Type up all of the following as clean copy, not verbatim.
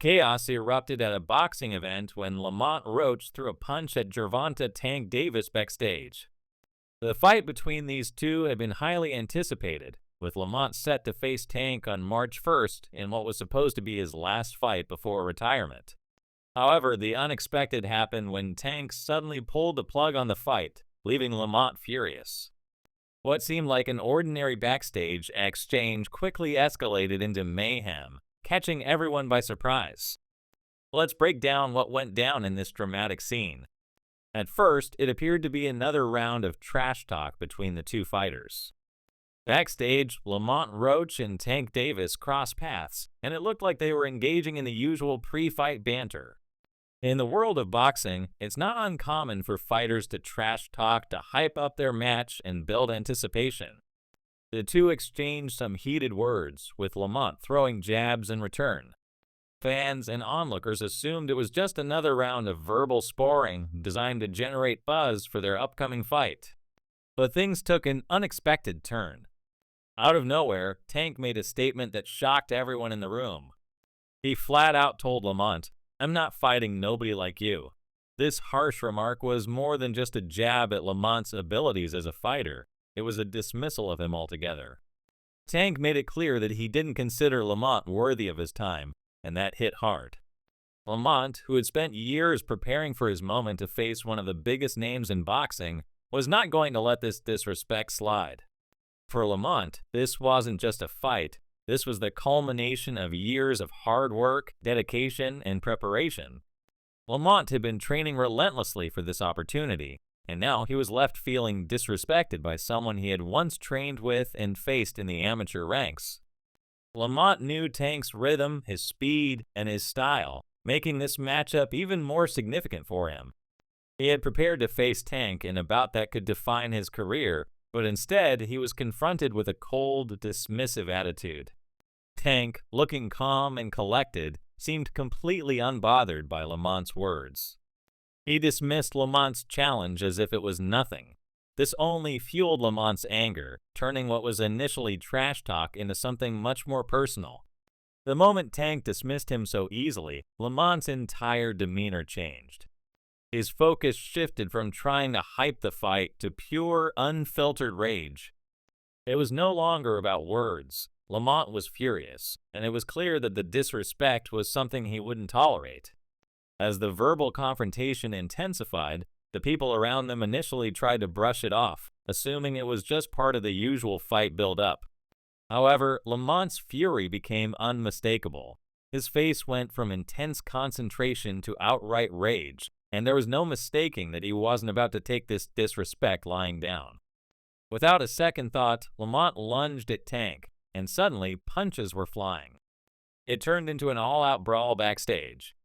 Chaos erupted at a boxing event when Lamont Roach threw a punch at Gervonta Tank Davis backstage. The fight between these two had been highly anticipated, with Lamont set to face Tank on March 1st in what was supposed to be his last fight before retirement. However, the unexpected happened when Tank suddenly pulled the plug on the fight, leaving Lamont furious. What seemed like an ordinary backstage exchange quickly escalated into mayhem, catching everyone by surprise. Let's break down what went down in this dramatic scene. At first, it appeared to be another round of trash talk between the two fighters. Backstage, Lamont Roach and Tank Davis crossed paths, and it looked like they were engaging in the usual pre-fight banter. In the world of boxing, it's not uncommon for fighters to trash talk to hype up their match and build anticipation. The two exchanged some heated words, with Lamont throwing jabs in return. Fans and onlookers assumed it was just another round of verbal sparring designed to generate buzz for their upcoming fight. But things took an unexpected turn. Out of nowhere, Tank made a statement that shocked everyone in the room. He flat out told Lamont, "I'm not fighting nobody like you." This harsh remark was more than just a jab at Lamont's abilities as a fighter. It was a dismissal of him altogether. Tank made it clear that he didn't consider Lamont worthy of his time, and that hit hard. Lamont, who had spent years preparing for his moment to face one of the biggest names in boxing, was not going to let this disrespect slide. For Lamont, this wasn't just a fight, this was the culmination of years of hard work, dedication, and preparation. Lamont had been training relentlessly for this opportunity, and now he was left feeling disrespected by someone he had once trained with and faced in the amateur ranks. Lamont knew Tank's rhythm, his speed, and his style, making this matchup even more significant for him. He had prepared to face Tank in a bout that could define his career, but instead he was confronted with a cold, dismissive attitude. Tank, looking calm and collected, seemed completely unbothered by Lamont's words. He dismissed Lamont's challenge as if it was nothing. This only fueled Lamont's anger, turning what was initially trash talk into something much more personal. The moment Tank dismissed him so easily, Lamont's entire demeanor changed. His focus shifted from trying to hype the fight to pure, unfiltered rage. It was no longer about words. Lamont was furious, and it was clear that the disrespect was something he wouldn't tolerate. As the verbal confrontation intensified, the people around them initially tried to brush it off, assuming it was just part of the usual fight build-up. However, Lamont's fury became unmistakable. His face went from intense concentration to outright rage, and there was no mistaking that he wasn't about to take this disrespect lying down. Without a second thought, Lamont lunged at Tank, and suddenly punches were flying. It turned into an all-out brawl backstage.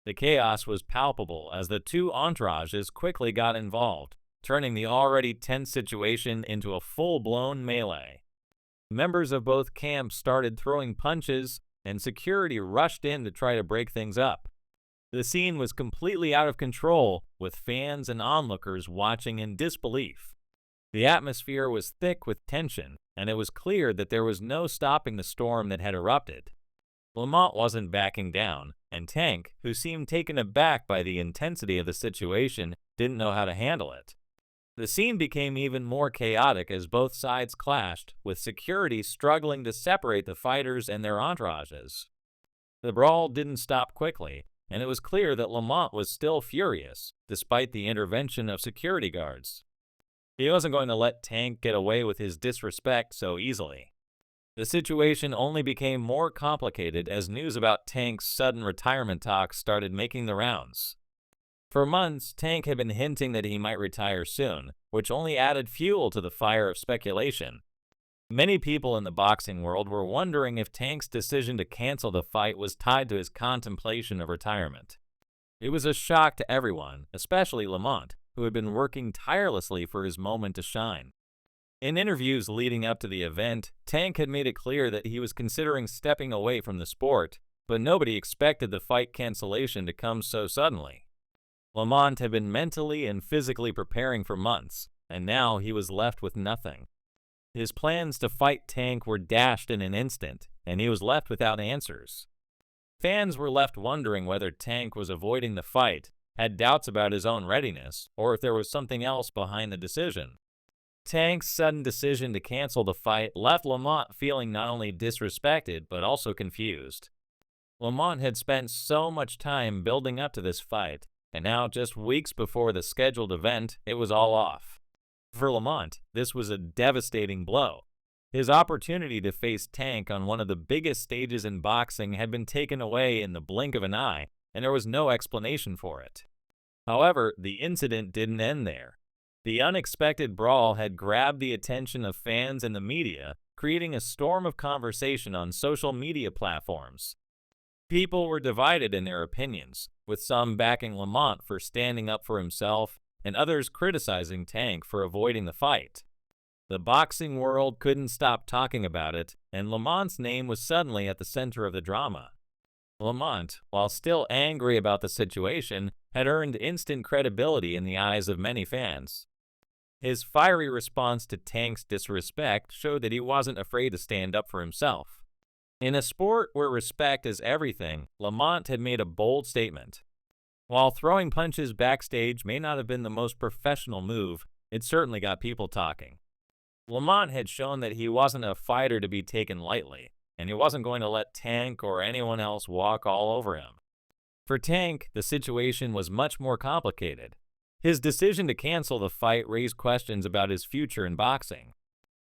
The chaos was palpable as the two entourages quickly got involved, turning the already tense situation into a full-blown melee. Members of both camps started throwing punches, and security rushed in to try to break things up. The scene was completely out of control, with fans and onlookers watching in disbelief. The atmosphere was thick with tension, and it was clear that there was no stopping the storm that had erupted. Lamont wasn't backing down, and Tank, who seemed taken aback by the intensity of the situation, didn't know how to handle it. The scene became even more chaotic as both sides clashed, with security struggling to separate the fighters and their entourages. The brawl didn't stop quickly, and it was clear that Lamont was still furious, despite the intervention of security guards. He wasn't going to let Tank get away with his disrespect so easily. The situation only became more complicated as news about Tank's sudden retirement talks started making the rounds. For months, Tank had been hinting that he might retire soon, which only added fuel to the fire of speculation. Many people in the boxing world were wondering if Tank's decision to cancel the fight was tied to his contemplation of retirement. It was a shock to everyone, especially Lamont, who had been working tirelessly for his moment to shine. In interviews leading up to the event, Tank had made it clear that he was considering stepping away from the sport, but nobody expected the fight cancellation to come so suddenly. Lamont had been mentally and physically preparing for months, and now he was left with nothing. His plans to fight Tank were dashed in an instant, and he was left without answers. Fans were left wondering whether Tank was avoiding the fight, had doubts about his own readiness, or if there was something else behind the decision. Tank's sudden decision to cancel the fight left Lamont feeling not only disrespected but also confused. Lamont had spent so much time building up to this fight, and now just weeks before the scheduled event, it was all off. For Lamont, this was a devastating blow. His opportunity to face Tank on one of the biggest stages in boxing had been taken away in the blink of an eye, and there was no explanation for it. However, the incident didn't end there. The unexpected brawl had grabbed the attention of fans and the media, creating a storm of conversation on social media platforms. People were divided in their opinions, with some backing Lamont for standing up for himself and others criticizing Tank for avoiding the fight. The boxing world couldn't stop talking about it, and Lamont's name was suddenly at the center of the drama. Lamont, while still angry about the situation, had earned instant credibility in the eyes of many fans. His fiery response to Tank's disrespect showed that he wasn't afraid to stand up for himself. In a sport where respect is everything, Lamont had made a bold statement. While throwing punches backstage may not have been the most professional move, it certainly got people talking. Lamont had shown that he wasn't a fighter to be taken lightly, and he wasn't going to let Tank or anyone else walk all over him. For Tank, the situation was much more complicated. His decision to cancel the fight raised questions about his future in boxing.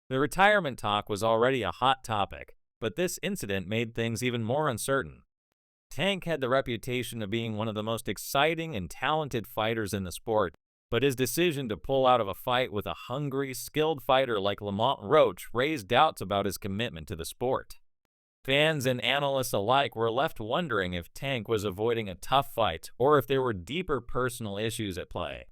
The retirement talk was already a hot topic, but this incident made things even more uncertain. Tank had the reputation of being one of the most exciting and talented fighters in the sport, but his decision to pull out of a fight with a hungry, skilled fighter like Lamont Roach raised doubts about his commitment to the sport. Fans and analysts alike were left wondering if Tank was avoiding a tough fight or if there were deeper personal issues at play.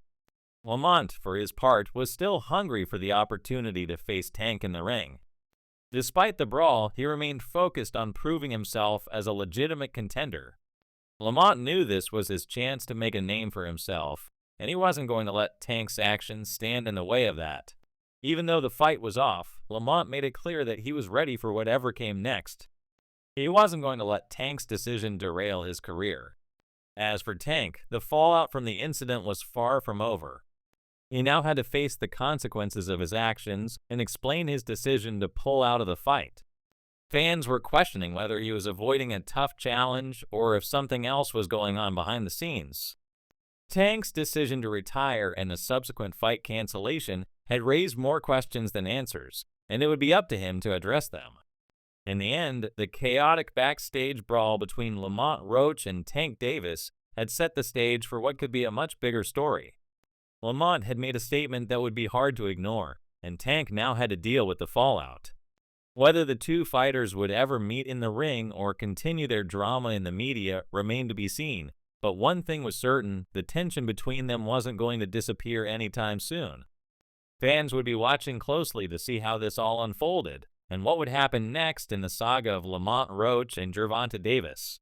Lamont, for his part, was still hungry for the opportunity to face Tank in the ring. Despite the brawl, he remained focused on proving himself as a legitimate contender. Lamont knew this was his chance to make a name for himself, and he wasn't going to let Tank's actions stand in the way of that. Even though the fight was off, Lamont made it clear that he was ready for whatever came next. He wasn't going to let Tank's decision derail his career. As for Tank, the fallout from the incident was far from over. He now had to face the consequences of his actions and explain his decision to pull out of the fight. Fans were questioning whether he was avoiding a tough challenge or if something else was going on behind the scenes. Tank's decision to retire and the subsequent fight cancellation had raised more questions than answers, and it would be up to him to address them. In the end, the chaotic backstage brawl between Lamont Roach and Tank Davis had set the stage for what could be a much bigger story. Lamont had made a statement that would be hard to ignore, and Tank now had to deal with the fallout. Whether the two fighters would ever meet in the ring or continue their drama in the media remained to be seen, but one thing was certain: the tension between them wasn't going to disappear anytime soon. Fans would be watching closely to see how this all unfolded, and what would happen next in the saga of Lamont Roach and Gervonta Davis.